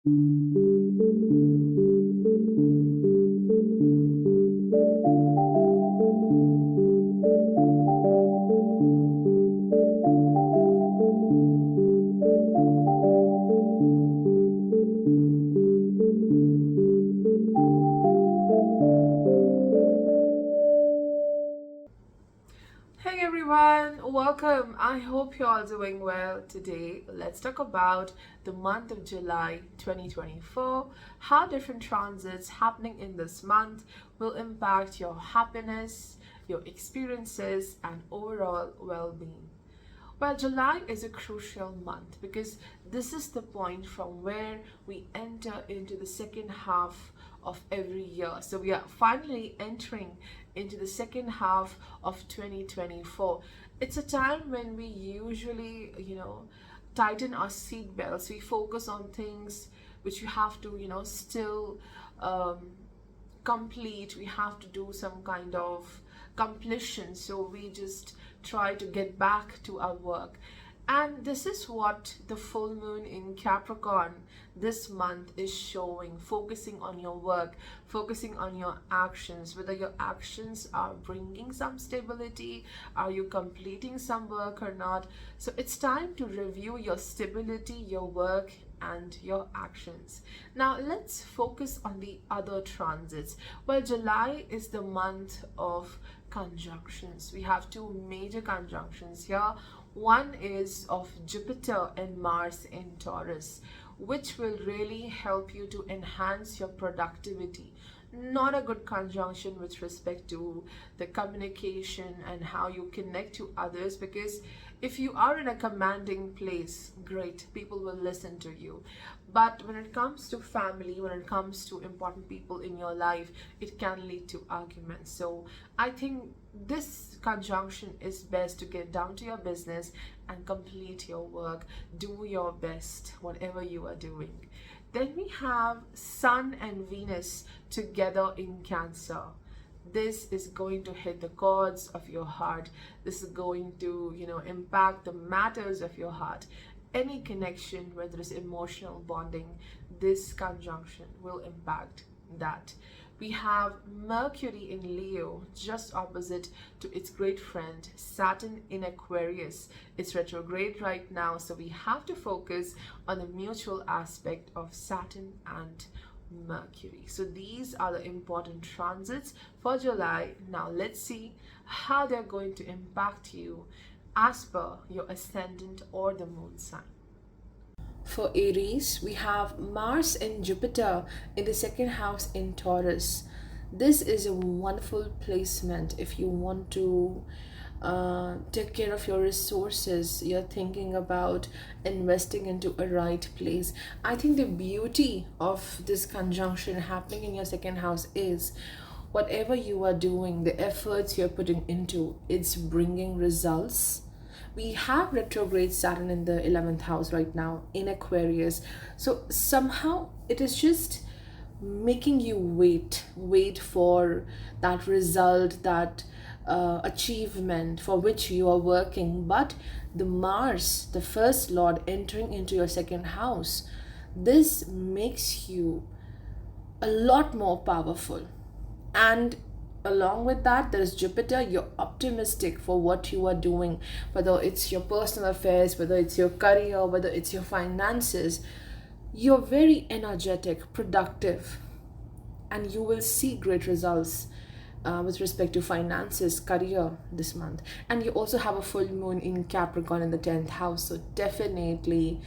Hey everyone, welcome. I hope you're all doing well today. Let's talk about the month of July 2024, how different transits happening in this month will impact your happiness, your experiences, and overall well being. Well, July is a crucial month because this is the point from where we enter into the second half of every year. So we are finally entering into the second half of 2024. It's a time when we usually, tighten our seat belts. We focus on things which we have to, still um, complete. We have to do some kind of completion, so we just try to get back to our work. And this is what the full moon in Capricorn this month is showing, focusing on your work, focusing on your actions, whether your actions are bringing some stability, are you completing some work or not. So it's time to review your stability, your work, and your actions. Now let's focus on the other transits. Well, July is the month of conjunctions. We have two major conjunctions here. One is of Jupiter and Mars in Taurus, which will really help you to enhance your productivity. Not a good conjunction with respect to the communication and how you connect to others, because if you are in a commanding place, great, people will listen to you. But when it comes to family, when it comes to important people in your life, it can lead to arguments. So I think this conjunction is best to get down to your business and complete your work. Do your best, whatever you are doing. Then we have Sun and Venus together in Cancer. This is going to hit the chords of your heart. This is going to, impact the matters of your heart. Any connection, whether it's emotional bonding, this conjunction will impact that. We have Mercury in Leo just opposite to its great friend Saturn in Aquarius. It's retrograde right now, so we have to focus on the mutual aspect of Saturn and Mercury. So these are the important transits for July. Now let's see how they're going to impact you as per your ascendant or the moon sign. For Aries, we have Mars and Jupiter in the second house in Taurus. This is a wonderful placement if you want to take care of your resources. You're thinking about investing into a right place. I think the beauty of this conjunction happening in your second house is whatever you are doing, the efforts you're putting into, it's bringing results. We have retrograde Saturn in the 11th house right now in Aquarius. So somehow it is just making you wait for that result, that achievement for which you are working. But the Mars, the first lord, entering into your second house, this makes you a lot more powerful. And along with that, there is Jupiter. You're optimistic for what you are doing, whether it's your personal affairs, whether it's your career, whether it's your finances. You're very energetic, productive, and you will see great results with respect to finances, career this month. And you also have a full moon in Capricorn in the 10th house, so definitely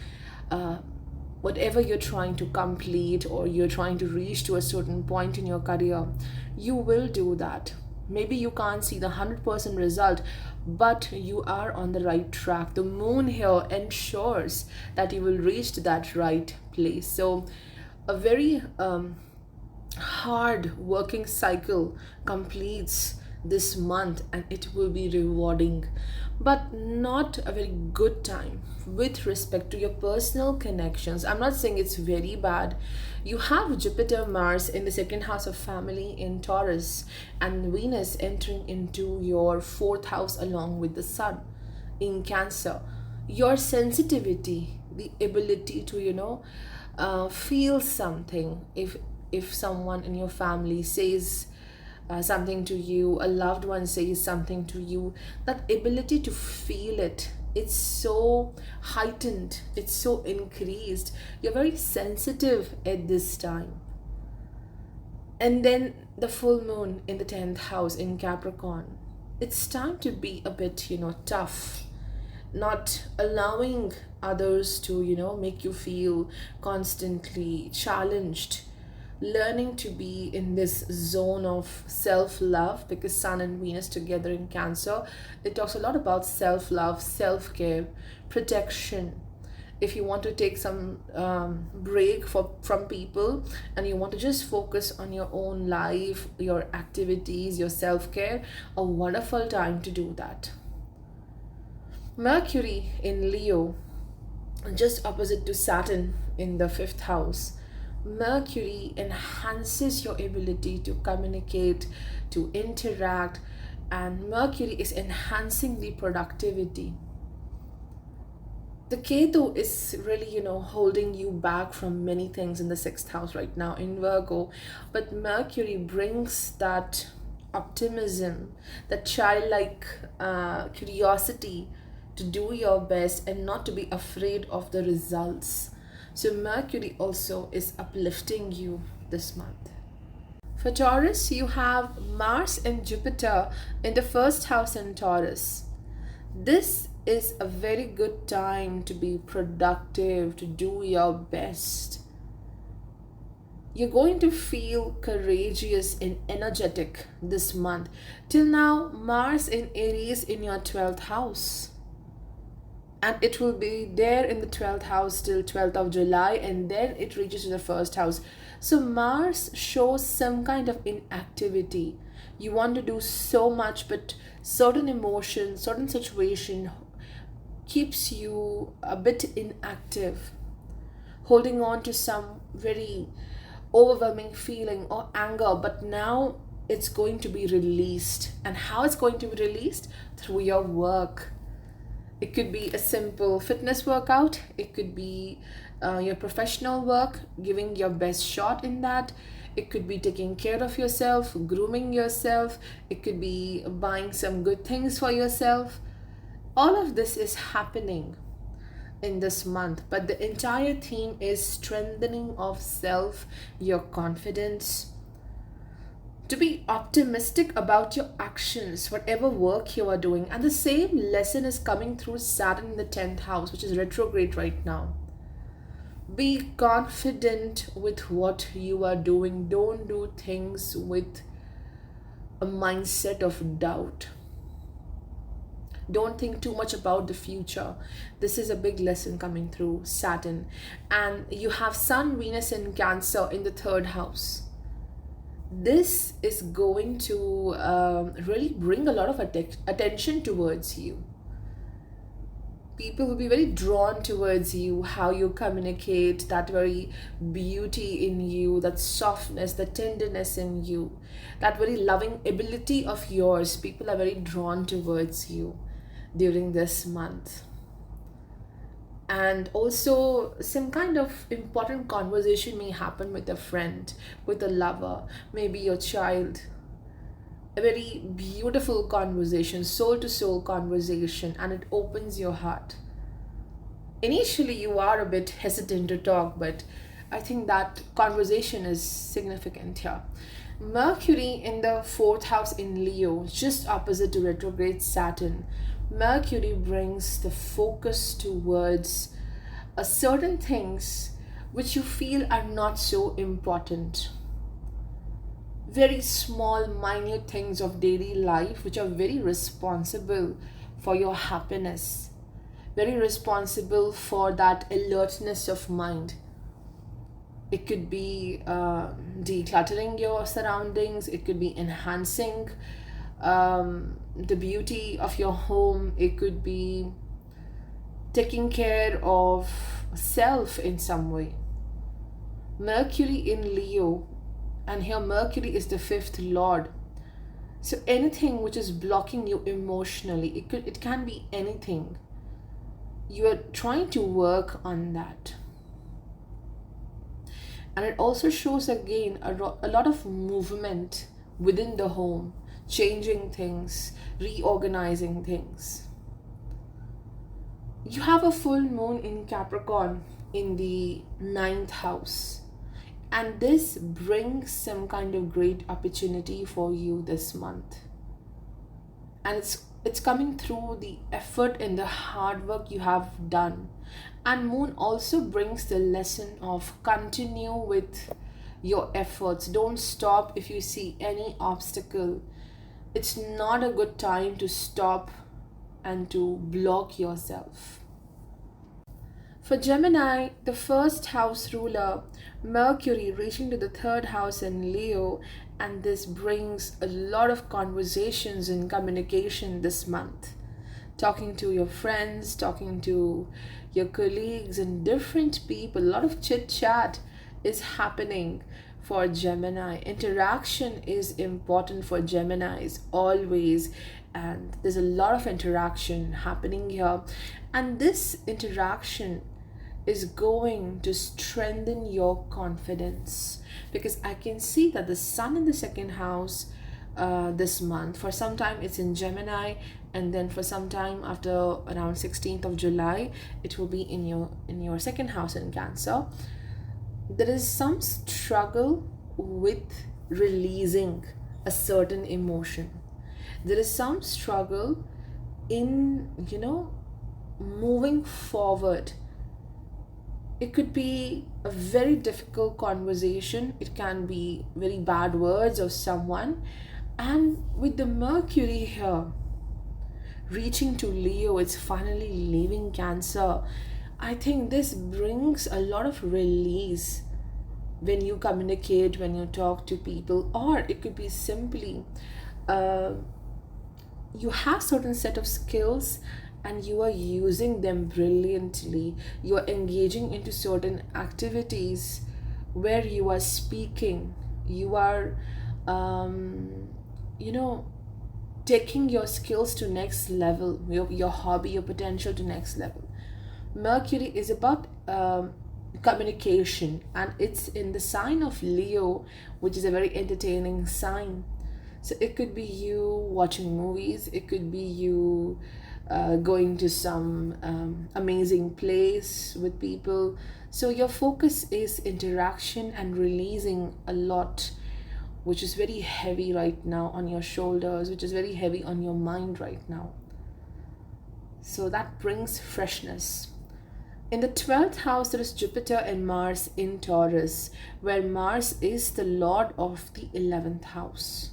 whatever you're trying to complete or you're trying to reach to a certain point in your career, you will do that. Maybe you can't see the 100% result, but you are on the right track. The moon here ensures that you will reach to that right place. So a very hard working cycle completes this month, and it will be rewarding, but not a very good time with respect to your personal connections. I'm not saying it's very bad. You have Jupiter, Mars in the second house of family in Taurus, and Venus entering into your fourth house along with the Sun in Cancer. Your sensitivity, the ability to, feel something. If someone in your family says something to you, a loved one says something to you, that ability to feel it, it's so heightened, it's so increased. You're very sensitive at this time. And then the full moon in the 10th house in Capricorn, it's time to be a bit, tough, not allowing others to, make you feel constantly challenged, learning to be in this zone of self-love, because Sun and Venus together in Cancer, it talks a lot about self-love, self-care, protection. If you want to take some break from people and you want to just focus on your own life, your activities, your self-care, a wonderful time to do that. Mercury in Leo, just opposite to Saturn in the 5th house. Mercury enhances your ability to communicate, to interact, and Mercury is enhancing the productivity. The Ketu is really, holding you back from many things in the 6th house right now in Virgo. But Mercury brings that optimism, that childlike curiosity to do your best and not to be afraid of the results. So Mercury also is uplifting you this month. For Taurus, you have Mars and Jupiter in the 1st house in Taurus. This is a very good time to be productive, to do your best. You're going to feel courageous and energetic this month. Till now, Mars in Aries in your 12th house. And it will be there in the 12th house till 12th of July, and then it reaches to the 1st house. So Mars shows some kind of inactivity. You want to do so much, but certain emotion, certain situation keeps you a bit inactive, holding on to some very overwhelming feeling or anger. But now it's going to be released. And how it's going to be released? Through your work. It could be a simple fitness workout. It could be your professional work, giving your best shot in that. It could be taking care of yourself, grooming yourself. It could be buying some good things for yourself. All of this is happening in this month, but the entire theme is strengthening of self, your confidence, to be optimistic about your actions, whatever work you are doing. And the same lesson is coming through Saturn in the 10th house, which is retrograde right now. Be confident with what you are doing. Don't do things with a mindset of doubt. Don't think too much about the future. This is a big lesson coming through Saturn. And you have Sun, Venus in Cancer in the 3rd house. This is going to really bring a lot of attention towards you. People will be very drawn towards you, how you communicate, that very beauty in you, that softness, the tenderness in you, that very loving ability of yours. People are very drawn towards you during this month. And also some kind of important conversation may happen with a friend, with a lover, maybe your child. A very beautiful conversation, soul to soul conversation, and it opens your heart. Initially you are a bit hesitant to talk, but I think that conversation is significant here. Mercury in the 4th house in Leo, just opposite to retrograde Saturn. Mercury brings the focus towards certain things which you feel are not so important. Very small, minute things of daily life which are very responsible for your happiness, very responsible for that alertness of mind. It could be decluttering your surroundings. It could be enhancing the beauty of your home. It could be taking care of self in some way. Mercury in Leo, and here Mercury is the 5th lord. So anything which is blocking you emotionally, it can be anything. you are trying to work on that. And it also shows again a lot of movement within the home, changing things, reorganizing things. You have a full moon in Capricorn in the ninth house, and this brings some kind of great opportunity for you this month. And it's coming through the effort and the hard work you have done. And moon also brings the lesson of continue with your efforts. Don't stop if you see any obstacle. It's not a good time to stop and to block yourself. For Gemini, the first house ruler, Mercury, reaching to the third house in Leo, and this brings a lot of conversations and communication this month. Talking to your friends, talking to your colleagues and different people, a lot of chit chat is happening for Gemini. Interaction is important for Geminis always, and there's a lot of interaction happening here. And this interaction is going to strengthen your confidence, because I can see that the sun in the second house this month, for some time it's in Gemini, and then for some time after around 16th of July it will be in your second house in Cancer. There is some struggle with releasing a certain emotion. There is some struggle in moving forward. It could be a very difficult conversation. It can be very bad words of someone. And with the Mercury here reaching to Leo, it's finally leaving Cancer. I think this brings a lot of release when you communicate, when you talk to people, or it could be simply you have certain set of skills and you are using them brilliantly. You are engaging into certain activities where you are speaking, you are taking your skills to next level, your hobby, your potential to next level. Mercury is about communication, and it's in the sign of Leo, which is a very entertaining sign. So it could be you watching movies, it could be you going to some amazing place with people. So your focus is interaction and releasing a lot, which is very heavy right now on your shoulders, which is very heavy on your mind right now. So that brings freshness. In the 12th house, there is Jupiter and Mars in Taurus, where Mars is the lord of the 11th house.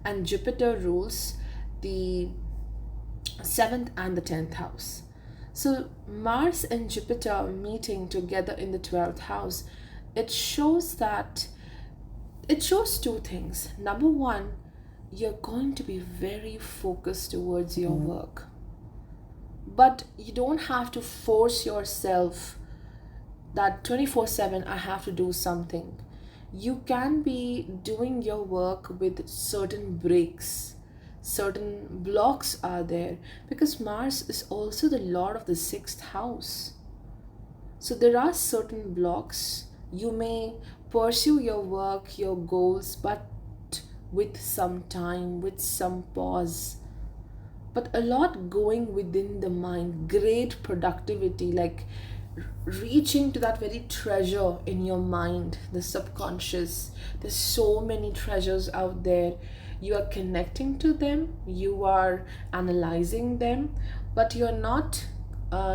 And Jupiter rules the 7th and the 10th house. So Mars and Jupiter meeting together in the 12th house, it shows two things. Number one, you're going to be very focused towards your work. But you don't have to force yourself that 24/7 I have to do something. You can be doing your work with certain breaks. Certain blocks are there, because Mars is also the lord of the 6th house. So there are certain blocks. You may pursue your work, your goals, but with some time, with some pause. But a lot going within the mind, great productivity, like reaching to that very treasure in your mind, the subconscious. There's so many treasures out there. You are connecting to them, you are analyzing them, but you're not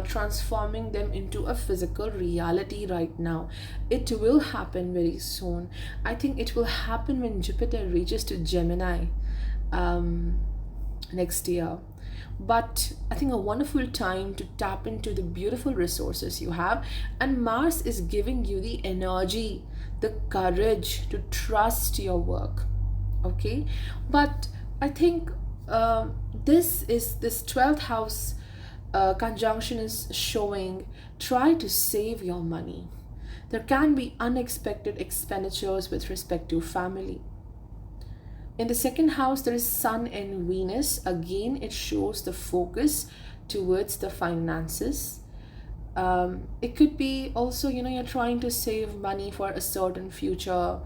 transforming them into a physical reality right now. It will happen very soon. I think it will happen when Jupiter reaches to Gemini next year. But I think a wonderful time to tap into the beautiful resources you have, and Mars is giving you the energy, the courage to trust your work. Okay, but I think this 12th house conjunction is showing, try to save your money. There can be unexpected expenditures with respect to family. In the second house, there is Sun and Venus. Again, it shows the focus towards the finances. It could be also, you're trying to save money for a certain future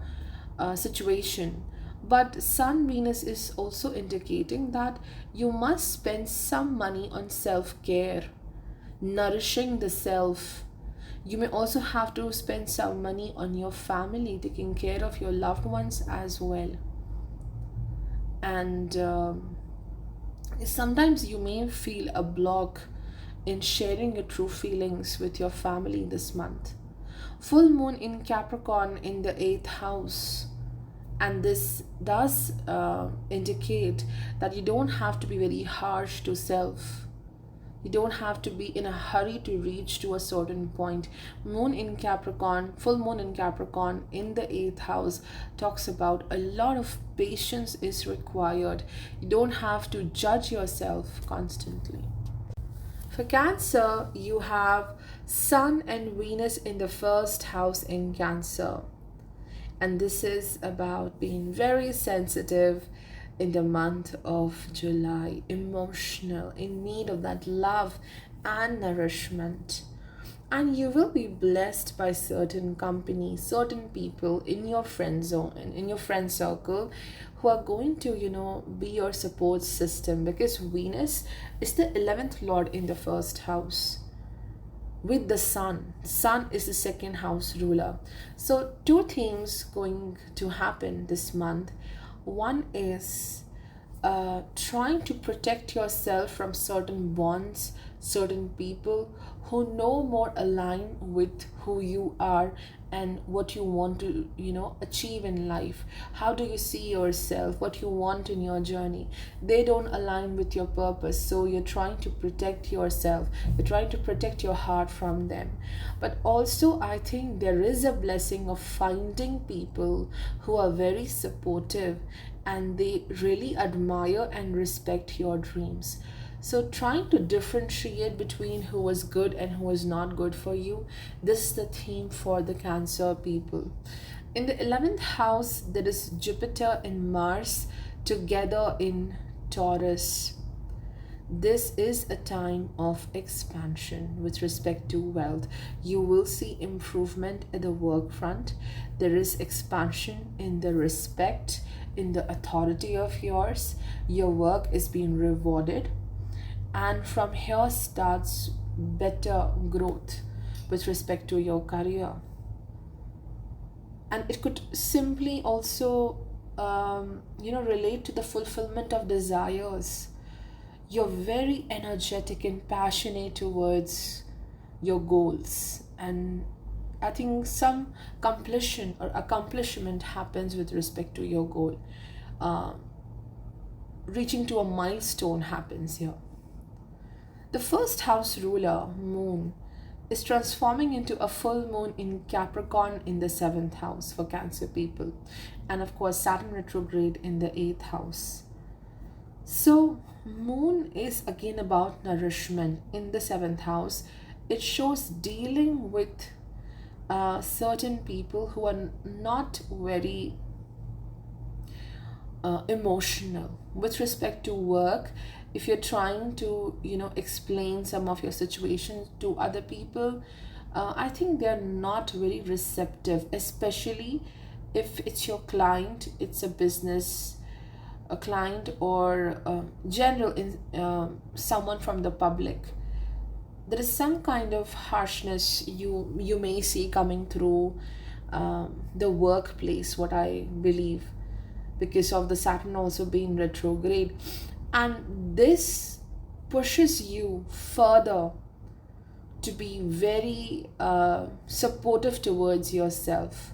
situation. But Sun Venus is also indicating that you must spend some money on self care, nourishing the self. You may also have to spend some money on your family, taking care of your loved ones as well. And sometimes you may feel a block in sharing your true feelings with your family this month. Full moon in Capricorn in the 8th house, and this does indicate that you don't have to be very harsh to self. You don't have to be in a hurry to reach to a certain point. Moon in Capricorn, full moon in Capricorn in the 8th house talks about a lot of patience is required. You don't have to judge yourself constantly. For Cancer, you have Sun and Venus in the 1st house in Cancer. And this is about being very sensitive in the month of July, emotional, in need of that love and nourishment. And you will be blessed by certain company, certain people in your friend zone and in your friend circle who are going to, be your support system, because Venus is the 11th lord in the 1st house with the sun. Sun is the 2nd house ruler. So two things going to happen this month. One is trying to protect yourself from certain bonds, certain people who no more align with who you are and what you want to achieve in life. How do you see yourself, what you want in your journey? They don't align with your purpose, so you're trying to protect yourself, you're trying to protect your heart from them. But also I think there is a blessing of finding people who are very supportive and they really admire and respect your dreams. So trying to differentiate between who was good and who was not good for you, this is the theme for the Cancer people. In the 11th house, there is Jupiter and Mars together in Taurus. This is a time of expansion with respect to wealth. You will see improvement at the work front. There is expansion in the respect, in the authority of yours. Your work is being rewarded. And from here starts better growth with respect to your career. And it could simply also relate to the fulfillment of desires. You're very energetic and passionate towards your goals, and I think some completion or accomplishment happens with respect to your goal. Reaching to a milestone happens here. The 1st house ruler, Moon, is transforming into a full moon in Capricorn in the 7th house for Cancer people. And of course, Saturn retrograde in the 8th house. So, Moon is again about nourishment in the 7th house. It shows dealing with certain people who are not very emotional with respect to work. If you're trying to explain some of your situations to other people, I think they're not very receptive, especially if it's your client, it's a business a client, or general someone from the public. There is some kind of harshness you may see coming through the workplace, what I believe, because of the Saturn also being retrograde. And this pushes you further to be very supportive towards yourself,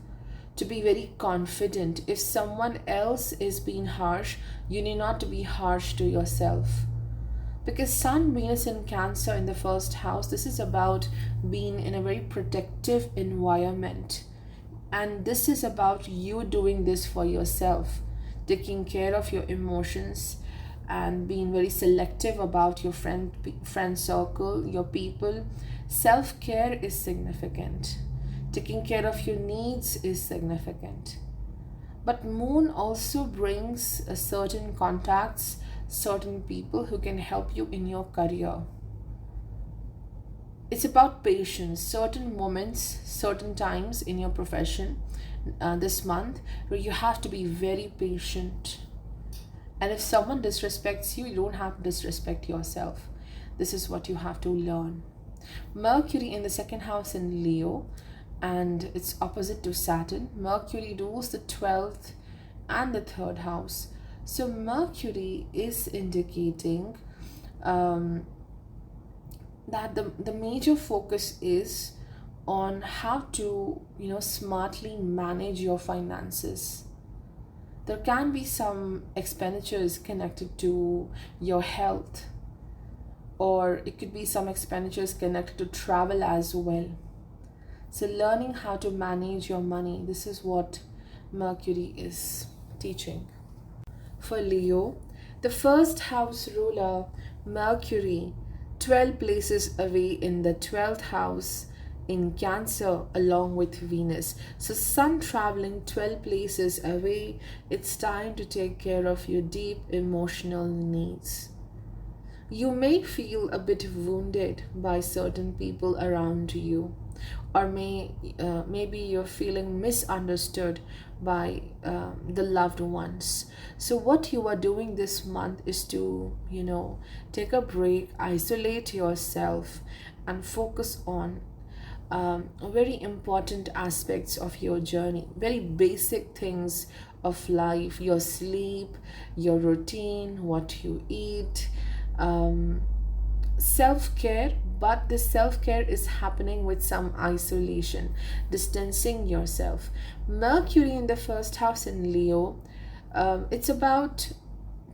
to be very confident. If someone else is being harsh, you need not to be harsh to yourself. Because Sun, Venus in Cancer in the 1st house, this is about being in a very protective environment. And this is about you doing this for yourself, taking care of your emotions, and being very selective about your friend circle, your people. Self-care is significant. Taking care of your needs is significant. But Moon also brings certain contacts, certain people who can help you in your career. It's about patience. Certain moments, certain times in your profession this month where you have to be very patient. And if someone disrespects you, you don't have to disrespect yourself. This is what you have to learn. Mercury in the second house in Leo, and it's opposite to Saturn. Mercury rules the 12th and the third house. So Mercury is indicating that the major focus is on how to smartly manage your finances. There can be some expenditures connected to your health, or it could be some expenditures connected to travel as well. So learning how to manage your money, this is what Mercury is teaching. For Leo, the first house ruler, Mercury, 12 places away in the 12th house in Cancer along with Venus. So Sun traveling 12 places away, it's time to take care of your deep emotional needs. You may feel a bit wounded by certain people around you, or maybe you're feeling misunderstood by the loved ones. So what you are doing this month is to take a break, isolate yourself, and focus on very important aspects of your journey, very basic things of life: your sleep, your routine, what you eat, self-care. But this self-care is happening with some isolation, distancing yourself. Mercury in the first house in Leo, it's about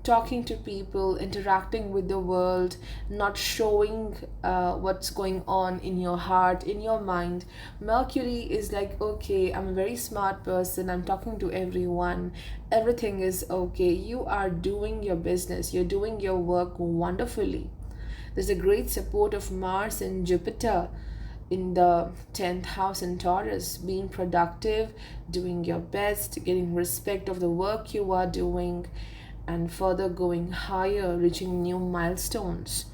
talking to people, interacting with the world, not showing what's going on in your heart, in your mind. Mercury is like, okay, I'm a very smart person, I'm talking to everyone, everything is okay. You are doing your business, you're doing your work wonderfully. There's a great support of Mars and Jupiter in the 10th house in Taurus, being productive, doing your best, getting respect of the work you are doing, and further going higher, reaching new milestones.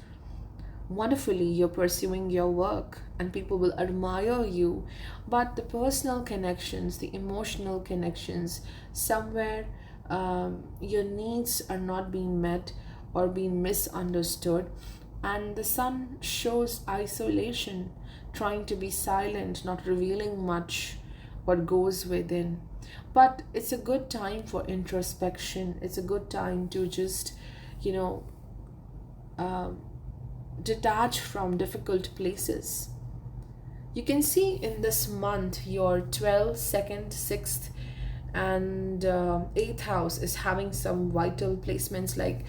Wonderfully, you're pursuing your work and people will admire you. But the personal connections, the emotional connections, somewhere your needs are not being met or being misunderstood. And the Sun shows isolation, trying to be silent, not revealing much what goes within. But it's a good time for introspection. It's a good time to just, you know, detach from difficult places. You can see in this month your 12th, 2nd, 6th, and 8th house is having some vital placements. Like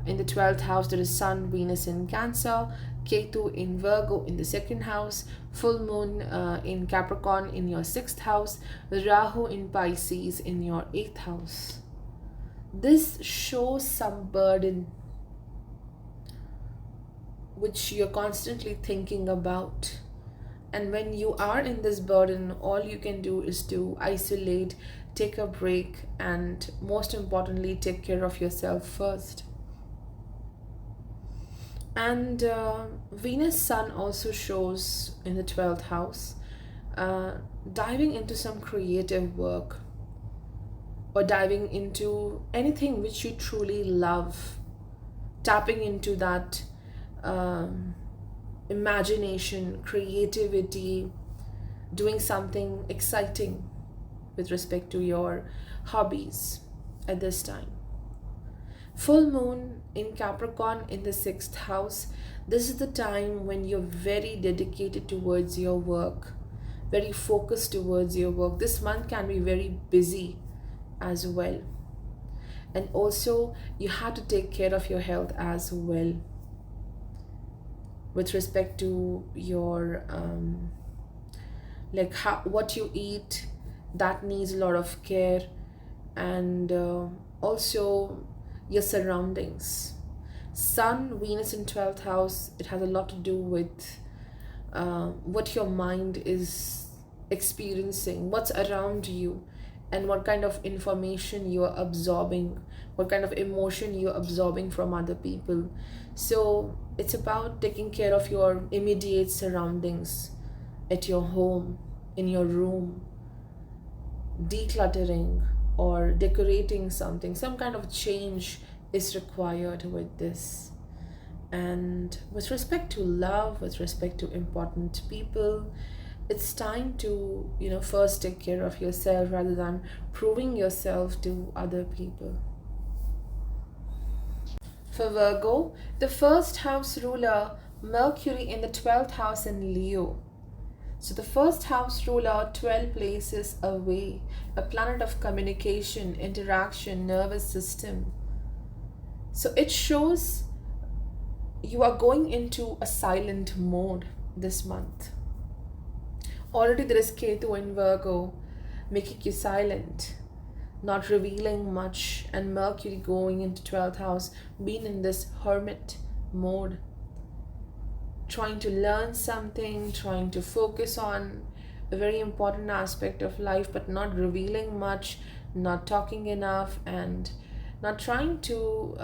in the 12th house, there is Sun, Venus in Cancer, Ketu in Virgo in the 2nd house, full moon in Capricorn in your 6th house, Rahu in Pisces in your 8th house. This shows some burden which you're constantly thinking about. And when you are in this burden, all you can do is to isolate, take a break, and most importantly, take care of yourself first. And Venus Sun also shows in the 12th house, diving into some creative work or diving into anything which you truly love, tapping into that imagination, creativity, doing something exciting with respect to your hobbies at this time. Full moon in Capricorn in the 6th house. This is the time when you're very dedicated towards your work, very focused towards your work. This month can be very busy as well. And also you have to take care of your health as well with respect to your what you eat, that needs a lot of care. And also your surroundings. Sun, Venus in 12th house, it has a lot to do with what your mind is experiencing, what's around you and what kind of information you are absorbing, what kind of emotion you're absorbing from other people. So it's about taking care of your immediate surroundings, at your home, in your room, decluttering or decorating something. Some kind of change is required with this. And with respect to love, with respect to important people, it's time to, first take care of yourself rather than proving yourself to other people. For Virgo, the first house ruler, Mercury in the 12th house in Leo. So the first house ruler, 12 places away, a planet of communication, interaction, nervous system. So it shows you are going into a silent mode this month. Already there is Ketu in Virgo, making you silent, not revealing much, and Mercury going into 12th house, being in this hermit mode, trying to learn something, trying to focus on a very important aspect of life, but not revealing much, not talking enough, and not trying to,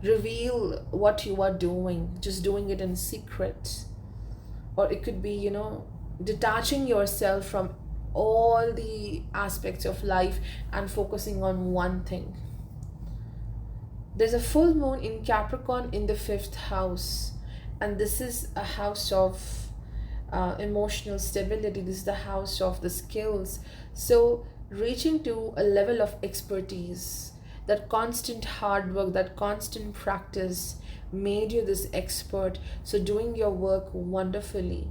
reveal what you are doing, just doing it in secret. Or it could be, detaching yourself from all the aspects of life and focusing on one thing. There's a full moon in Capricorn in the 5th house, and this is a house of emotional stability. This is the house of the skills. So reaching to a level of expertise, that constant hard work, that constant practice made you this expert. So doing your work wonderfully.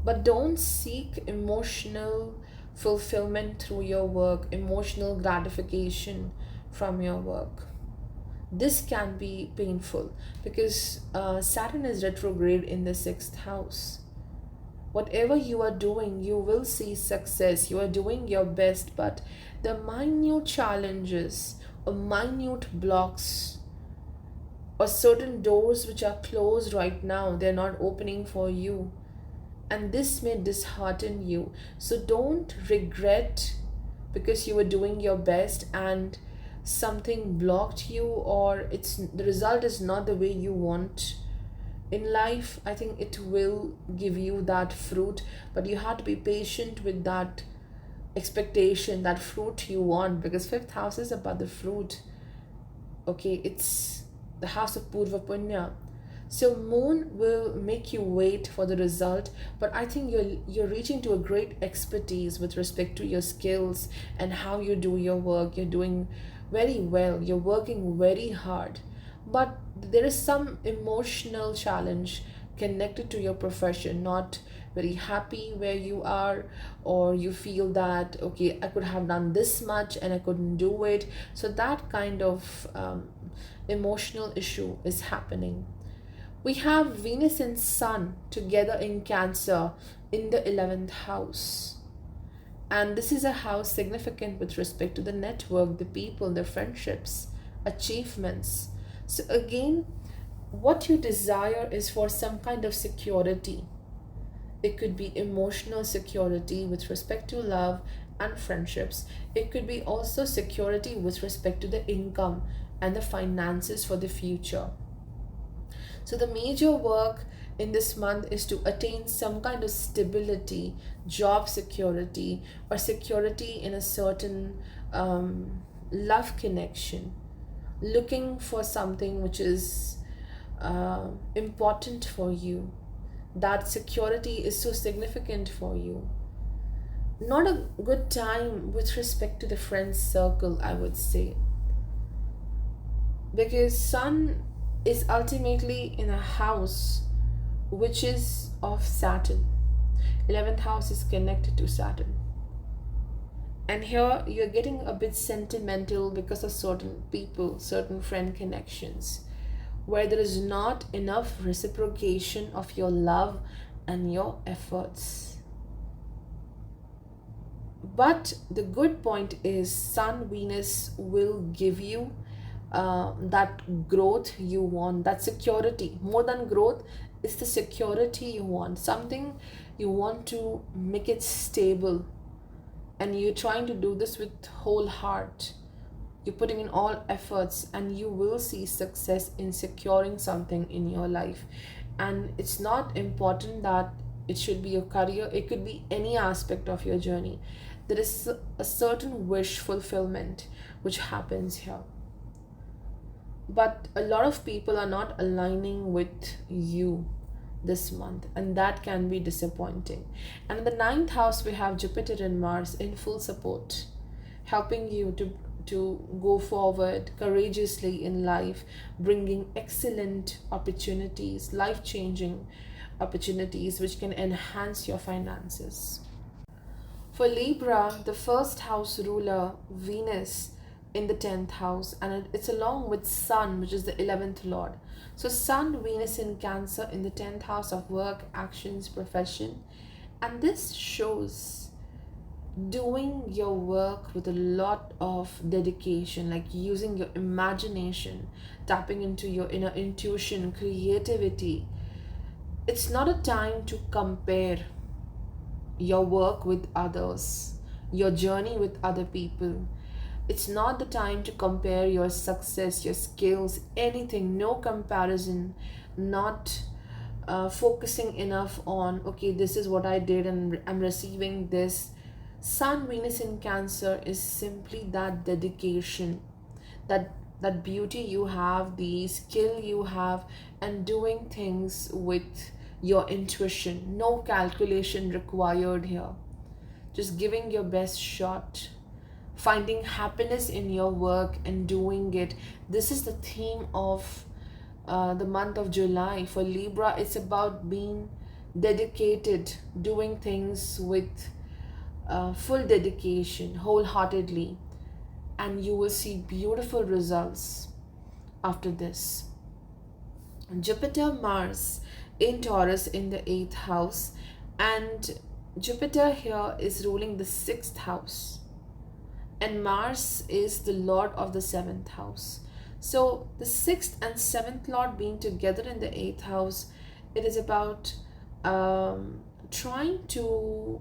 But don't seek emotional fulfillment through your work, emotional gratification from your work. This can be painful because Saturn is retrograde in the 6th house. Whatever you are doing, you will see success. You are doing your best, but the minute challenges or minute blocks or certain doors which are closed right now, they're not opening for you. And this may dishearten you. So don't regret because you were doing your best and something blocked you, or the result is not the way you want in life. I think it will give you that fruit, but you have to be patient with that expectation, that fruit you want, because 5th house is about the fruit. Okay, it's the house of Purva Punya. So moon will make you wait for the result, but I think you're reaching to a great expertise with respect to your skills and how you do your work. You're doing very well. You're working very hard, but there is some emotional challenge connected to your profession. Not very happy where you are, or you feel that, okay, I could have done this much and I couldn't do it. So that kind of emotional issue is happening. We have Venus and Sun together in Cancer in the 11th house. And this is a house significant with respect to the network, the people, the friendships, achievements. So again, what you desire is for some kind of security. It could be emotional security with respect to love and friendships. It could be also security with respect to the income and the finances for the future. So the major work in this month is to attain some kind of stability, job security, or security in a certain love connection. Looking for something which is important for you. That security is so significant for you. Not a good time with respect to the friends circle, I would say. Because Sun is ultimately in a house which is of Saturn. 11th house is connected to Saturn. And here you're getting a bit sentimental because of certain people, certain friend connections, where there is not enough reciprocation of your love and your efforts. But the good point is Sun Venus will give you that growth you want, that security. More than growth, it's the security you want. Something you want to make it stable. and you're trying to do this with whole heart. You're putting in all efforts, and you will see success in securing something in your life. And it's not important that it should be your career, it could be any aspect of your journey. There is a certain wish fulfillment which happens here. But a lot of people are not aligning with you this month, and that can be disappointing. And in the ninth house, we have Jupiter and Mars in full support, helping you to go forward courageously in life, bringing excellent opportunities, life changing opportunities which can enhance your finances. For Libra, the first house ruler, Venus, in the 10th house, and it's along with Sun, which is the 11th lord. So, Sun, Venus in Cancer in the 10th house of work, actions, profession, and this shows doing your work with a lot of dedication, like using your imagination, tapping into your inner intuition, creativity. It's not a time to compare your work with others, your journey with other people. It's not the time to compare your success, your skills, anything. No comparison, not focusing enough on, okay, this is what I did and I'm receiving this. Sun, Venus in Cancer is simply that dedication, that beauty you have, the skill you have, and doing things with your intuition. No calculation required here. Just giving your best shot, finding happiness in your work and doing it. This is the theme of the month of July. For Libra, it's about being dedicated, doing things with full dedication, wholeheartedly, and you will see beautiful results after this. Jupiter, Mars in Taurus in the 8th house, and Jupiter here is ruling the 6th house, and Mars is the lord of the 7th house. So the 6th and 7th lord being together in the 8th house, it is about trying to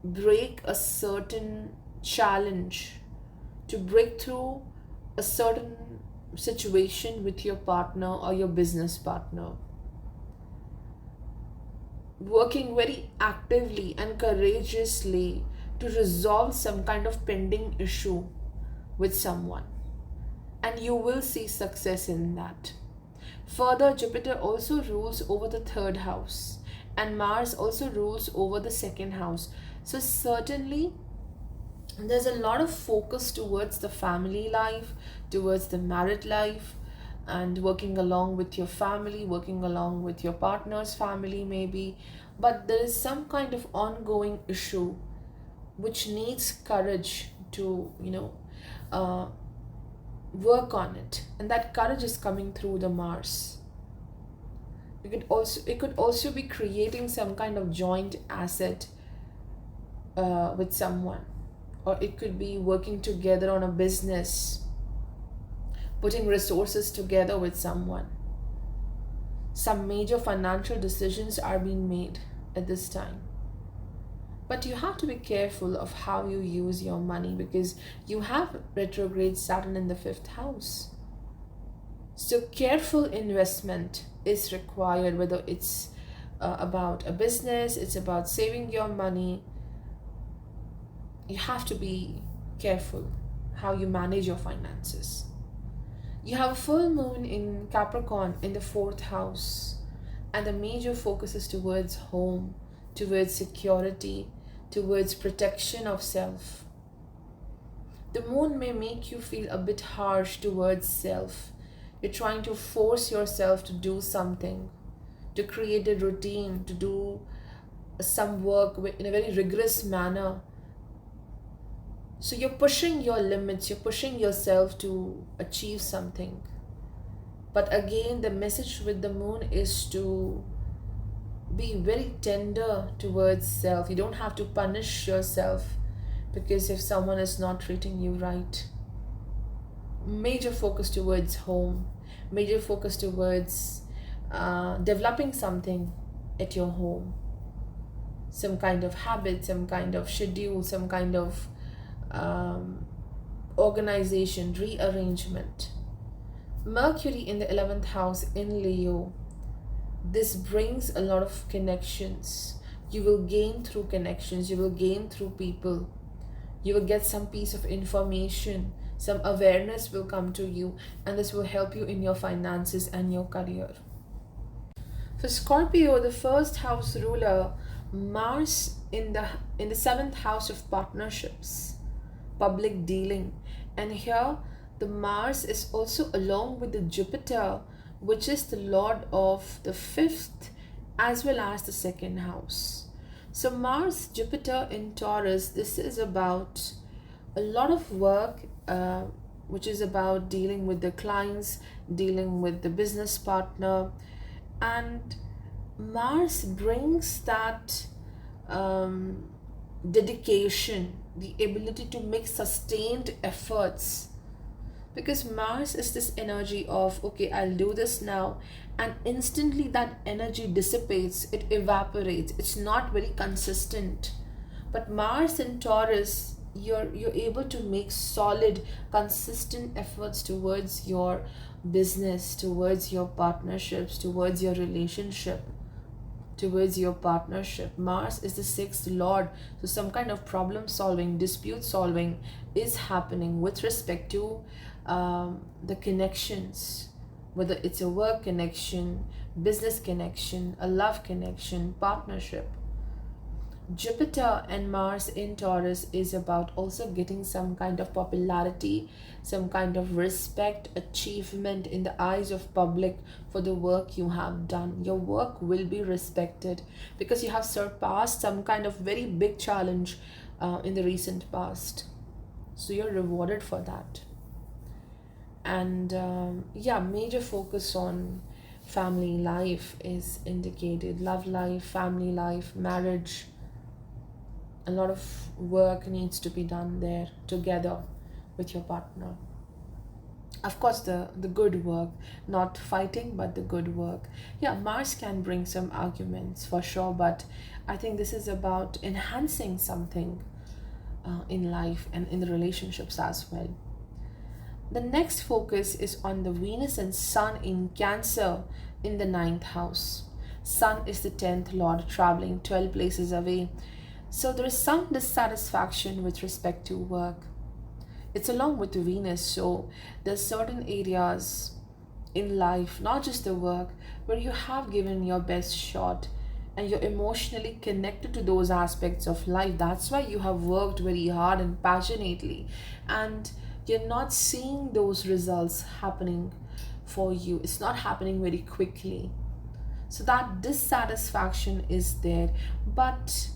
break a certain challenge, to break through a certain situation with your partner or your business partner. Working very actively and courageously to resolve some kind of pending issue with someone, and you will see success in that. Further, Jupiter also rules over the 3rd house, and Mars also rules over the 2nd house. So certainly there's a lot of focus towards the family life, towards the married life, and working along with your family, working along with your partner's family maybe. But there is some kind of ongoing issue which needs courage to, work on it. And that courage is coming through the Mars. It could also be creating some kind of joint asset with someone, or it could be working together on a business, putting resources together with someone. Some major financial decisions are being made at this time, but you have to be careful of how you use your money, because you have retrograde Saturn in the 5th house. So careful investment is required, whether it's about a business, it's about saving your money. You have to be careful how you manage your finances. You have a full moon in Capricorn in the 4th house, and the major focus is towards home, towards security, towards protection of self. The moon may make you feel a bit harsh towards self. You're trying to force yourself to do something, to create a routine, to do some work in a very rigorous manner. So you're pushing your limits, you're pushing yourself to achieve something. But again, the message with the moon is to be very tender towards self. You don't have to punish yourself because if someone is not treating you right. Major focus towards home, major focus towards developing something at your home. some kind of habit, some kind of schedule, some kind of organization, rearrangement. Mercury in the 11th house in Leo. This brings a lot of connections. You will gain through connections, you will gain through people. You will get some piece of information, some awareness will come to you, and this will help you in your finances and your career. For Scorpio, the first house ruler, Mars in the 7th house of partnerships, public dealing. And here the Mars is also along with the Jupiter, which is the lord of the 5th as well as the 2nd house. So Mars, Jupiter in Taurus, this is about a lot of work, which is about dealing with the clients, dealing with the business partner. And Mars brings that dedication, the ability to make sustained efforts, because Mars is this energy of, okay, I'll do this now, and instantly that energy dissipates, it evaporates, it's not very consistent. But Mars in Taurus, you're able to make solid, consistent efforts towards your business, towards your partnerships, towards your relationship, towards your partnership. Mars is the 6th lord, so some kind of problem solving, dispute solving is happening with respect to the connections, whether it's a work connection, business connection, a love connection, partnership. Jupiter and Mars in Taurus is about also getting some kind of popularity, some kind of respect, achievement in the eyes of public for the work you have done. Your work will be respected because you have surpassed some kind of very big challenge in the recent past. So you're rewarded for that. And yeah, major focus on family life is indicated. Love life, family life, marriage. A lot of work needs to be done there together with your partner. Of course, the good work, not fighting, but the good work. Yeah, Mars can bring some arguments for sure, but I think this is about enhancing something in life and in the relationships as well. The next focus is on the Venus and Sun in Cancer in the 9th house. Sun is the 10th lord, traveling 12 places away. So there is some dissatisfaction with respect to work. It's along with Venus, so there's certain areas in life, not just the work, where you have given your best shot and you're emotionally connected to those aspects of life. That's why you have worked very hard and passionately, and you're not seeing those results happening for you. It's not happening very quickly. So that dissatisfaction is there. But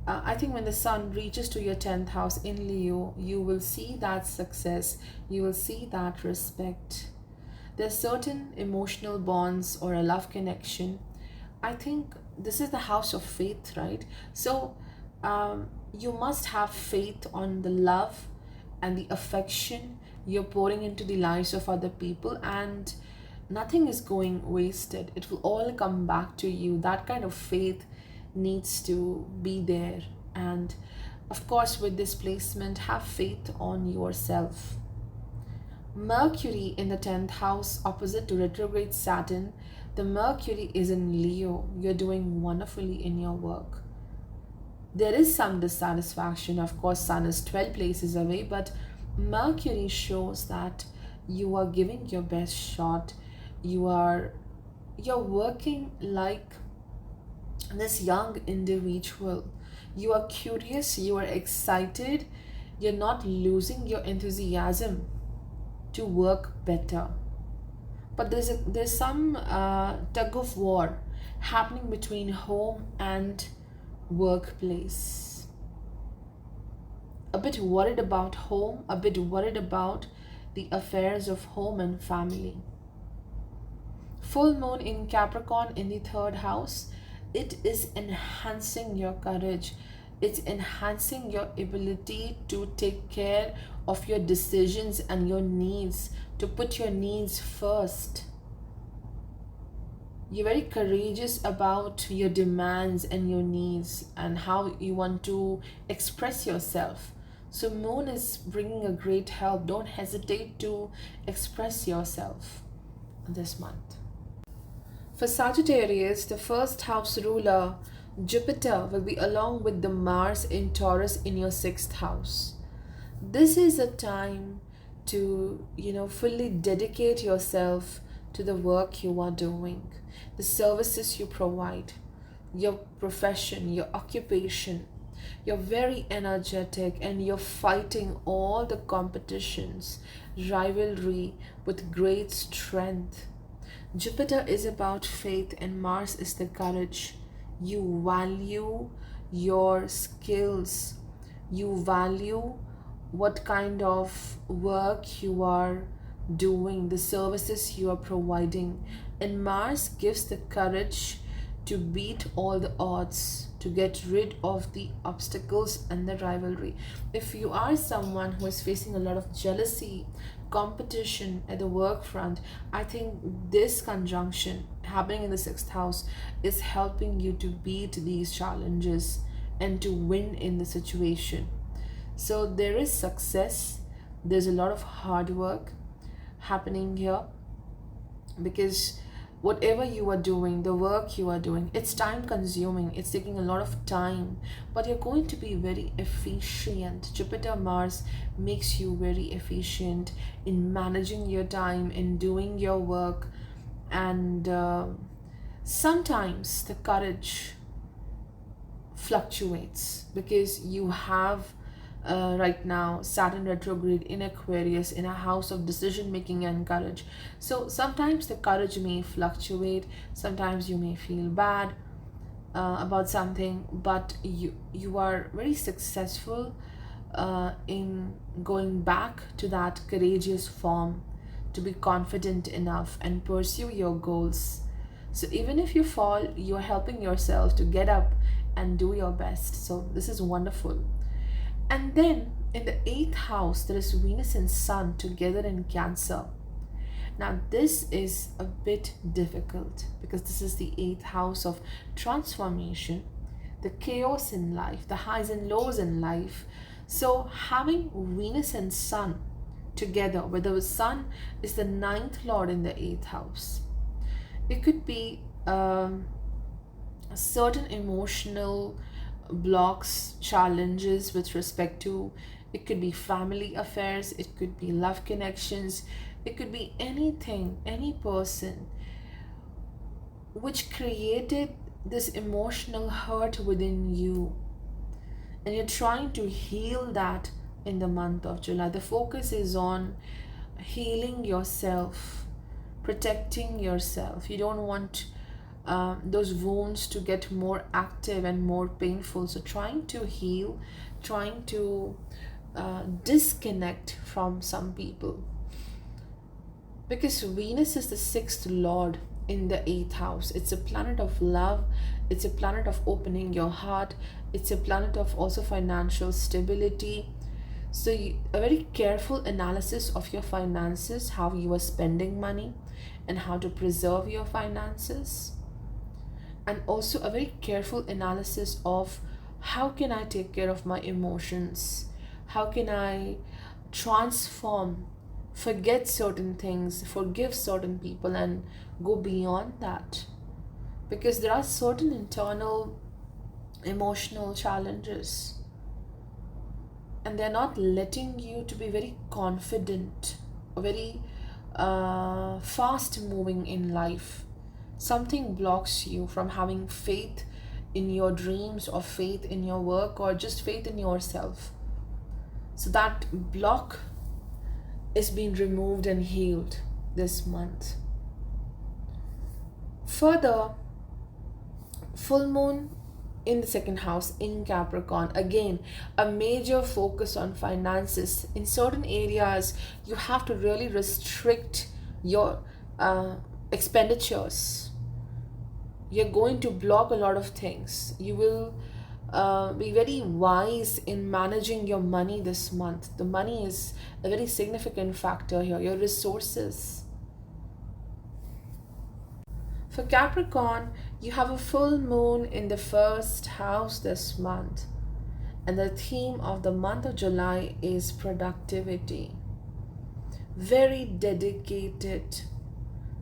I think when the Sun reaches to your 10th house in Leo, you will see that success, you will see that respect. There's certain emotional bonds or a love connection. I think this is the house of faith, right? So you must have faith on the love and the affection you're pouring into the lives of other people, and nothing is going wasted. It will all come back to you. That kind of faith needs to be there. And of course, with this placement, have faith on yourself. Mercury in the 10th house opposite to retrograde Saturn. The Mercury is in Leo. You're doing wonderfully in your work. There is some dissatisfaction. Of course, Sun is 12 places away, but Mercury shows that you are giving your best shot. You're working like this young individual. You are curious, you are excited, you're not losing your enthusiasm to work better. But there's some tug of war happening between home and workplace. A bit worried about home, a bit worried about the affairs of home and family. Full moon in Capricorn in the 3rd house. It is enhancing your courage. It's enhancing your ability to take care of your decisions and your needs, to put your needs first. You're very courageous about your demands and your needs and how you want to express yourself. So moon is bringing a great help. Don't hesitate to express yourself this month. For Sagittarius, the first house ruler, Jupiter, will be along with the Mars in Taurus in your sixth house. This is a time to, fully dedicate yourself to the work you are doing, the services you provide, your profession, your occupation. You're very energetic and you're fighting all the competitions, rivalry with great strength. Jupiter is about faith and Mars is the courage. You value your skills, you value what kind of work you are doing, the services you are providing. And Mars gives the courage to beat all the odds, to get rid of the obstacles and the rivalry. If you are someone who is facing a lot of jealousy, competition at the work front, I think this conjunction happening in the sixth house is helping you to beat these challenges and to win in the situation. So there is success, there's a lot of hard work happening here, because whatever you are doing, the work you are doing, it's time consuming, it's taking a lot of time, but you're going to be very efficient. Jupiter Mars makes you very efficient in managing your time, in doing your work. And sometimes the courage fluctuates because you have right now Saturn retrograde in Aquarius in a house of decision making and courage. So sometimes the courage may fluctuate, sometimes you may feel bad about something, but you are very successful in going back to that courageous form, to be confident enough and pursue your goals. So even if you fall, you're helping yourself to get up and do your best. So this is wonderful. And then in the eighth house, there is Venus and Sun together in Cancer. Now, this is a bit difficult because this is the eighth house of transformation, the chaos in life, the highs and lows in life. So, having Venus and Sun together, where the Sun is the ninth lord in the eighth house, it could be certain emotional blocks, challenges with respect to, it could be family affairs, it could be love connections, it could be anything, any person which created this emotional hurt within you, and you're trying to heal that in the month of July. The focus is on healing yourself, protecting yourself. You don't want those wounds to get more active and more painful. So trying to heal, trying to disconnect from some people, because Venus is the sixth lord in the eighth house. It's a planet of love, it's a planet of opening your heart, it's a planet of also financial stability. So a very careful analysis of your finances, how you are spending money and how to preserve your finances, and also a very careful analysis of how can I take care of my emotions, how can I transform, forget certain things, forgive certain people, and go beyond that, because there are certain internal emotional challenges and they're not letting you to be very confident or very fast moving in life. Something blocks you from having faith in your dreams or faith in your work or just faith in yourself. So that block is being removed and healed this month. Further, full moon in the second house in Capricorn, again a major focus on finances. In certain areas you have to really restrict your expenditures. You're going to block a lot of things. You will be very wise in managing your money this month. The money is a very significant factor here, your resources. For Capricorn, you have a full moon in the first house this month, and the theme of the month of July is productivity. Very dedicated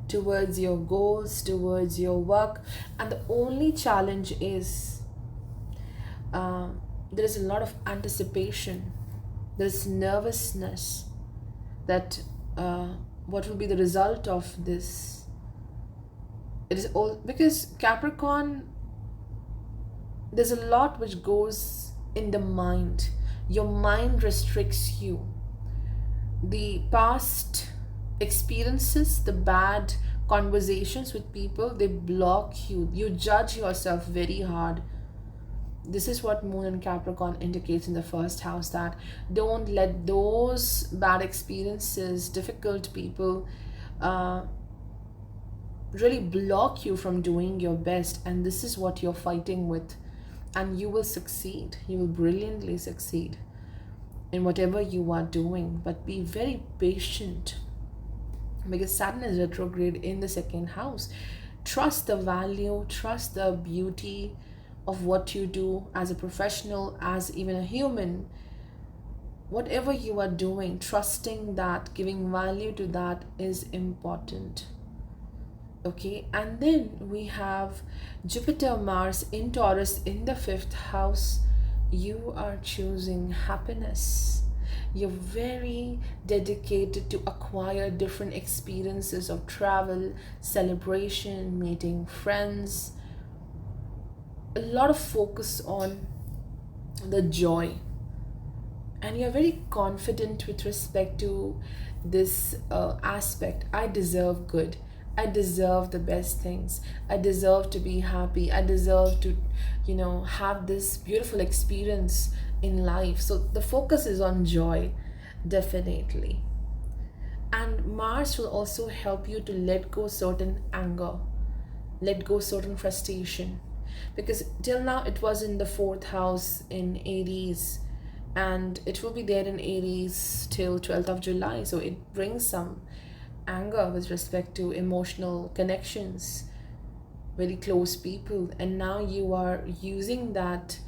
towards your goals, towards your work, and the only challenge is there is a lot of anticipation, there is nervousness that what will be the result of this. It is all because Capricorn, there's a lot which goes in the mind. Your mind restricts you. The past experiences, the bad conversations with people, they block you. You judge yourself very hard. This is what Moon and Capricorn indicates in the first house, that don't let those bad experiences, difficult people, really block you from doing your best. And this is what you're fighting with, and you will succeed. You will brilliantly succeed in whatever you are doing, but be very patient because Saturn is retrograde in the second house. Trust the value, trust the beauty of what you do as a professional, as even a human. Whatever you are doing, trusting that, giving value to that is important. Okay, and then we have Jupiter, Mars in Taurus in the fifth house. You are choosing happiness. You're very dedicated to acquire different experiences of travel, celebration, meeting friends. A lot of focus on the joy, and you're very confident with respect to this aspect. I deserve good, I deserve the best things, I deserve to be happy, I deserve to have this beautiful experience in life. So the focus is on joy, definitely. And Mars will also help you to let go certain anger, let go certain frustration, because till now it was in the fourth house in Aries, and it will be there in Aries till 12th of July. So it brings some anger with respect to emotional connections, very close people. And now you are using that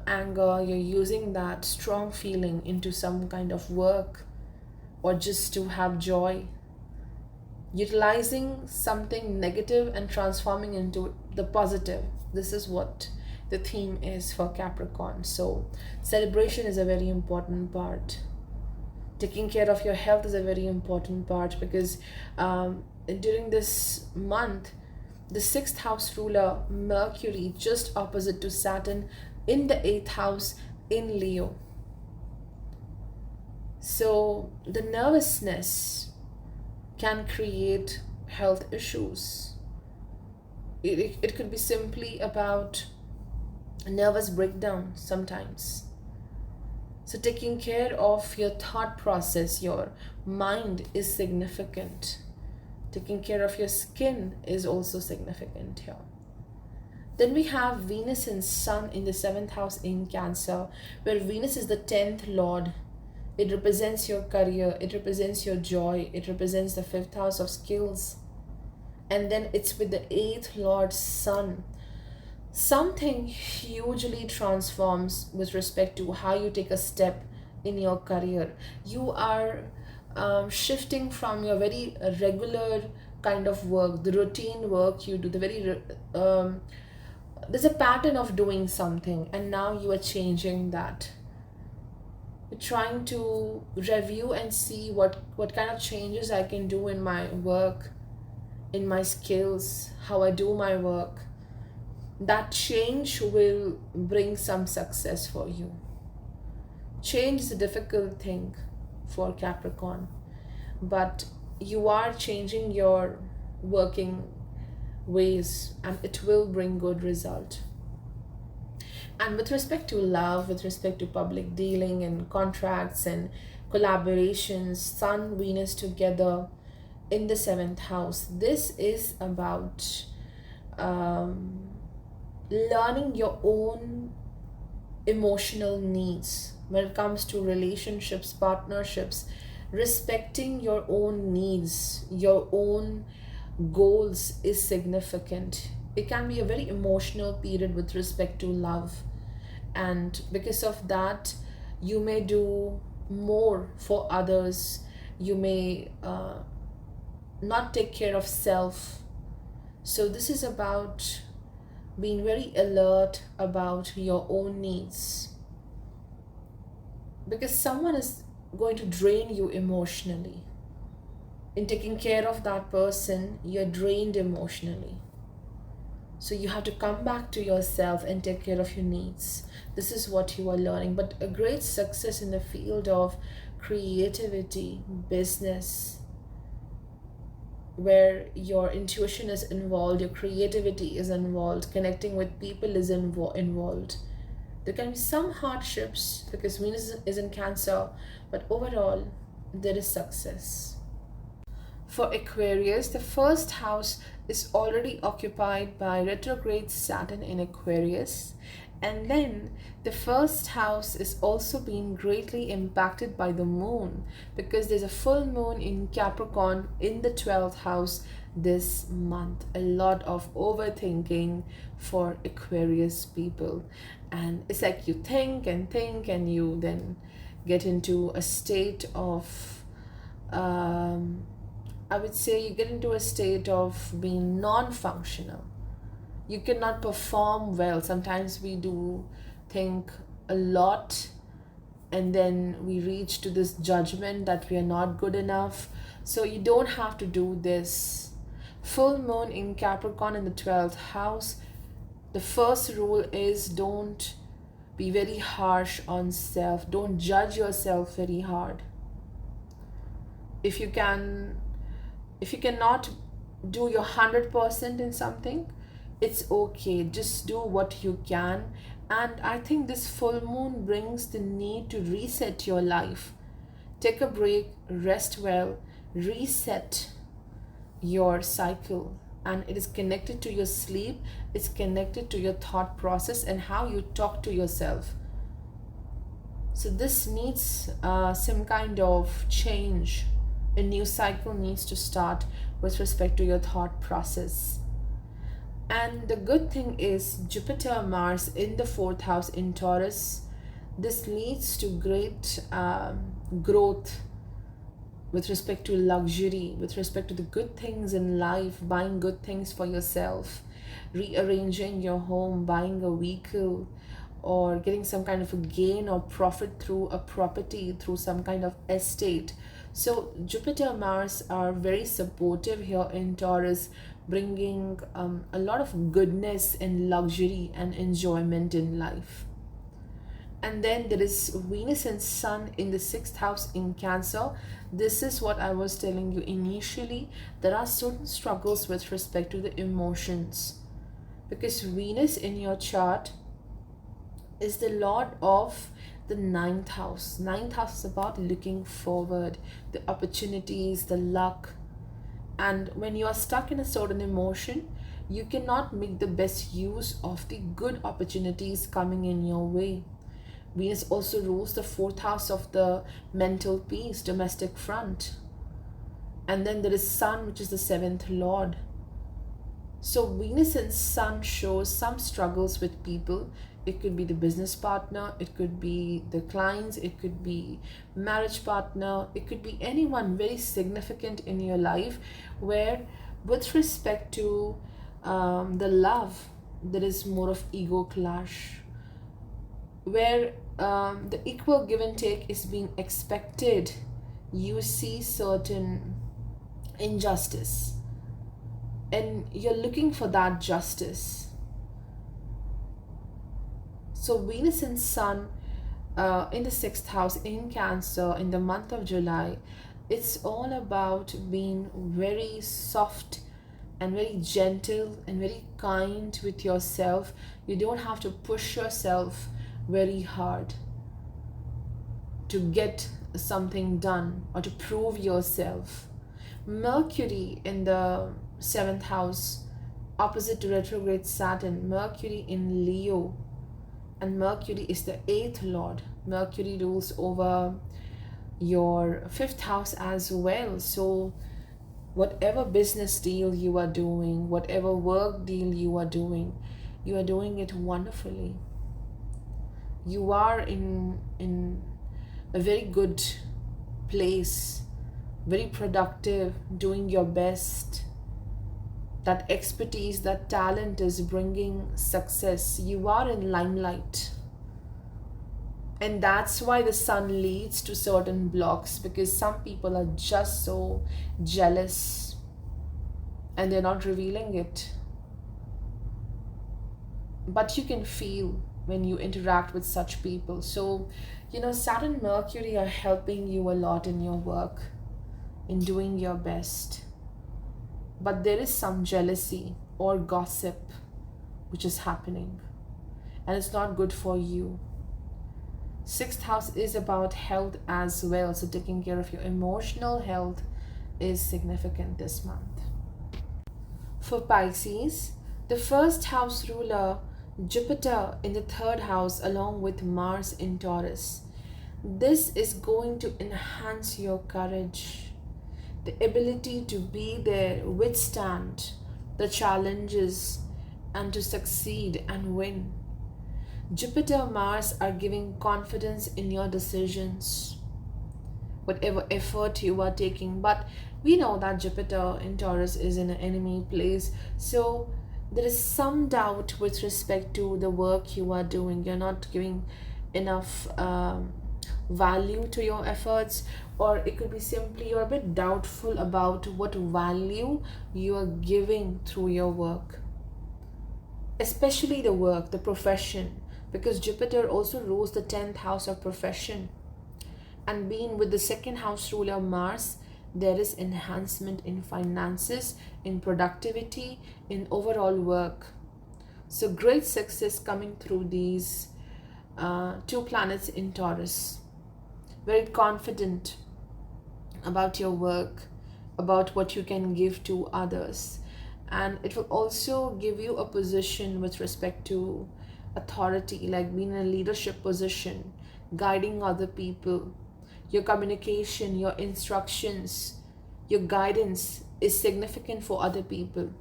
anger, you're using that strong feeling into some kind of work, or just to have joy, utilizing something negative and transforming into the positive. This is what the theme is for Capricorn. So celebration is a very important part. Taking care of your health is a very important part, because during this month, the sixth house ruler Mercury, just opposite to Saturn in the eighth house in Leo. So the nervousness can create health issues. It could be simply about nervous breakdown sometimes. So taking care of your thought process, your mind is significant. Taking care of your skin is also significant here. Then we have Venus and Sun in the seventh house in Cancer, where Venus is the 10th lord. It represents your career, it represents your joy, it represents the fifth house of skills. And then it's with the 8th lord Sun. Something hugely transforms with respect to how you take a step in your career. You are shifting from your very regular kind of work, the routine work you do, there's a pattern of doing something, and now you are changing that. You're trying to review and see what kind of changes I can do in my work, in my skills, how I do my work. That change will bring some success for you. Change is a difficult thing for Capricorn, but you are changing your working ways, and it will bring good result. And with respect to love, with respect to public dealing and contracts and collaborations, Sun, Venus together in the seventh house, this is about learning your own emotional needs when it comes to relationships, partnerships, respecting your own needs, your own goals is significant. It can be a very emotional period with respect to love, and because of that you may do more for others. You may not take care of self. So this is about being very alert about your own needs, because someone is going to drain you emotionally. In taking care of that person, you're drained emotionally. So you have to come back to yourself and take care of your needs. This is what you are learning. But a great success in the field of creativity, business, where your intuition is involved, your creativity is involved, connecting with people is involved. There can be some hardships because Venus is in Cancer, but overall, there is success. For Aquarius, the first house is already occupied by retrograde Saturn in Aquarius, and then the first house is also being greatly impacted by the moon, because there's a full moon in Capricorn in the 12th house this month. A lot of overthinking for Aquarius people, and it's like you think and you then get into a state of I would say you get into a state of being non-functional. You cannot perform well. Sometimes we do think a lot, and then we reach to this judgment that we are not good enough. So you don't have to do this. Full moon in Capricorn in the 12th house. The first rule is don't be very harsh on self. Don't judge yourself very hard. If you cannot do your 100% in something, it's okay. Just do what you can. And I think this full moon brings the need to reset your life. Take a break, rest well, reset your cycle. And it is connected to your sleep, it's connected to your thought process and how you talk to yourself. So this needs some kind of change. A new cycle needs to start with respect to your thought process. And the good thing is Jupiter Mars in the 4th house in Taurus. This leads to great growth with respect to luxury, with respect to the good things in life, buying good things for yourself, rearranging your home, buying a vehicle, or getting some kind of a gain or profit through a property, through some kind of estate. So Jupiter Mars are very supportive here in Taurus, bringing a lot of goodness and luxury and enjoyment in life. And then there is Venus and Sun in the 6th house in Cancer. This is what I was telling you initially. There are certain struggles with respect to the emotions, because Venus in your chart is the lord of the 9th house. 9th house is about looking forward, the opportunities, the luck. And when you are stuck in a certain emotion, you cannot make the best use of the good opportunities coming in your way. Venus also rules the 4th house of the mental peace, domestic front. And then there is Sun, which is the 7th lord. So Venus and Sun shows some struggles with people. It could be the business partner, it could be the clients, it could be marriage partner, it could be anyone very significant in your life, where with respect to the love, there is more of ego clash, where the equal give and take is being expected. You see certain injustice and you're looking for that justice. So Venus and Sun in the 6th house in Cancer in the month of July, it's all about being very soft and very gentle and very kind with yourself. You don't have to push yourself very hard to get something done or to prove yourself. Mercury in the 7th house, opposite to retrograde Saturn, Mercury in Leo. And Mercury is the 8th lord. Mercury rules over your 5th house as well. So Whatever business deal you are doing, whatever work deal you are doing it wonderfully. You are in a very good place, very productive, doing your best. That expertise, that talent is bringing success. You are in limelight. And that's why the sun leads to certain blocks, because some people are just so jealous and they're not revealing it. But you can feel when you interact with such people. So, Saturn, Mercury are helping you a lot in your work, in doing your best. But there is some jealousy or gossip which is happening, and it's not good for you. Sixth house is about health as well, so taking care of your emotional health is significant this month. For Pisces, the first house ruler, Jupiter, in the third house along with Mars in Taurus. This is going to enhance your courage, the ability to be there, withstand the challenges, and to succeed and win. Jupiter, Mars are giving confidence in your decisions, whatever effort you are taking. But we know that Jupiter in Taurus is in an enemy place, so there is some doubt with respect to the work you are doing. You're not giving enough value to your efforts, or it could be simply you're a bit doubtful about what value you are giving through your work, especially the work, the profession, because Jupiter also rules the 10th house of profession. And being with the second house ruler Mars, there is enhancement in finances, in productivity, in overall work. So great success coming through these two planets in Taurus. Very confident about your work, about what you can give to others. And it will also give you a position with respect to authority, like being in a leadership position, guiding other people. Your communication, your instructions, your guidance is significant for other people.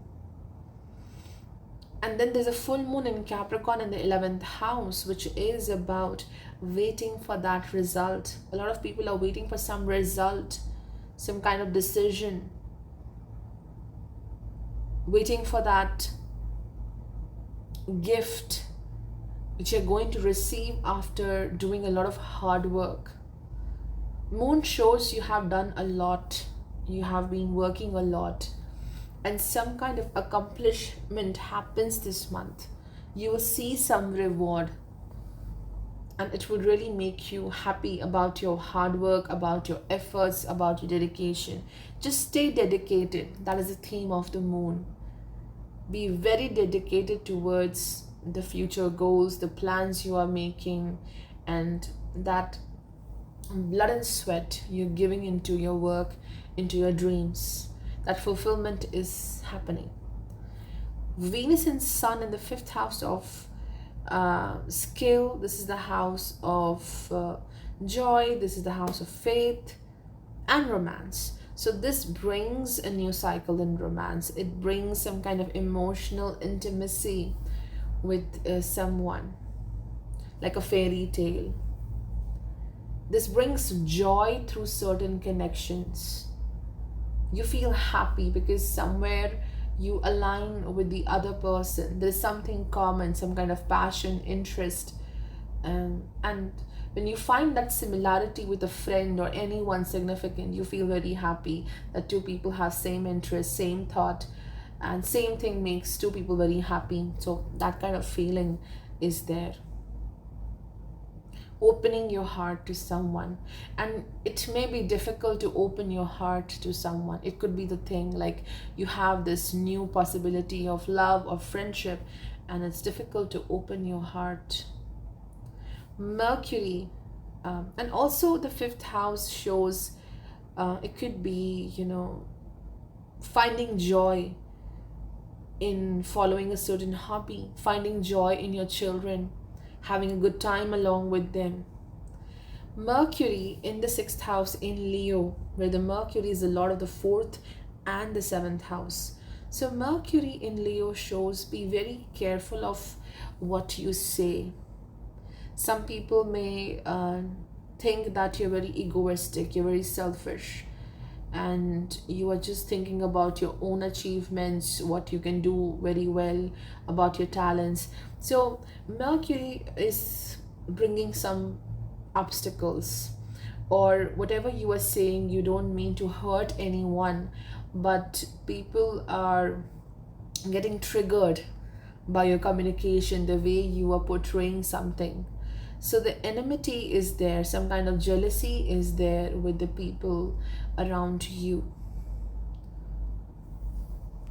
And then there's a full moon in Capricorn in the 11th house, which is about waiting for that result. A lot of people are waiting for some result, some kind of decision, waiting for that gift which you're going to receive after doing a lot of hard work. Moon shows you have done a lot, you have been working a lot, and some kind of accomplishment happens this month. You will see some reward, and it will really make you happy about your hard work, about your efforts, about your dedication. Just stay dedicated. That is the theme of the moon. Be very dedicated towards the future goals, the plans you are making, and that blood and sweat you're giving into your work, into your dreams. That fulfillment is happening. Venus and Sun in the 5th house of skill. This is the house of joy. This is the house of faith and romance. So this brings a new cycle in romance. It brings some kind of emotional intimacy with someone, like a fairy tale. This brings joy through certain connections. You feel happy because somewhere you align with the other person. There's something common, some kind of passion, interest. And when you find that similarity with a friend or anyone significant, you feel very happy that two people have same interest, same thought, and same thing makes two people very happy. So that kind of feeling is there. Opening your heart to someone, and it may be difficult to open your heart to someone. It could be the thing like you have this new possibility of love or friendship, and it's difficult to open your heart. Mercury, and also the 5th house shows it could be, finding joy in following a certain hobby, finding joy in your children, having a good time along with them. Mercury in the 6th house in Leo, where the Mercury is the lord of the 4th and the seventh house. So Mercury in Leo shows be very careful of what you say. Some people may think that you're very egoistic, you're very selfish, and you are just thinking about your own achievements, what you can do very well, about your talents. So Mercury is bringing some obstacles, or whatever you are saying, you don't mean to hurt anyone, but people are getting triggered by your communication, the way you are portraying something. So the enmity is there, some kind of jealousy is there with the people around you.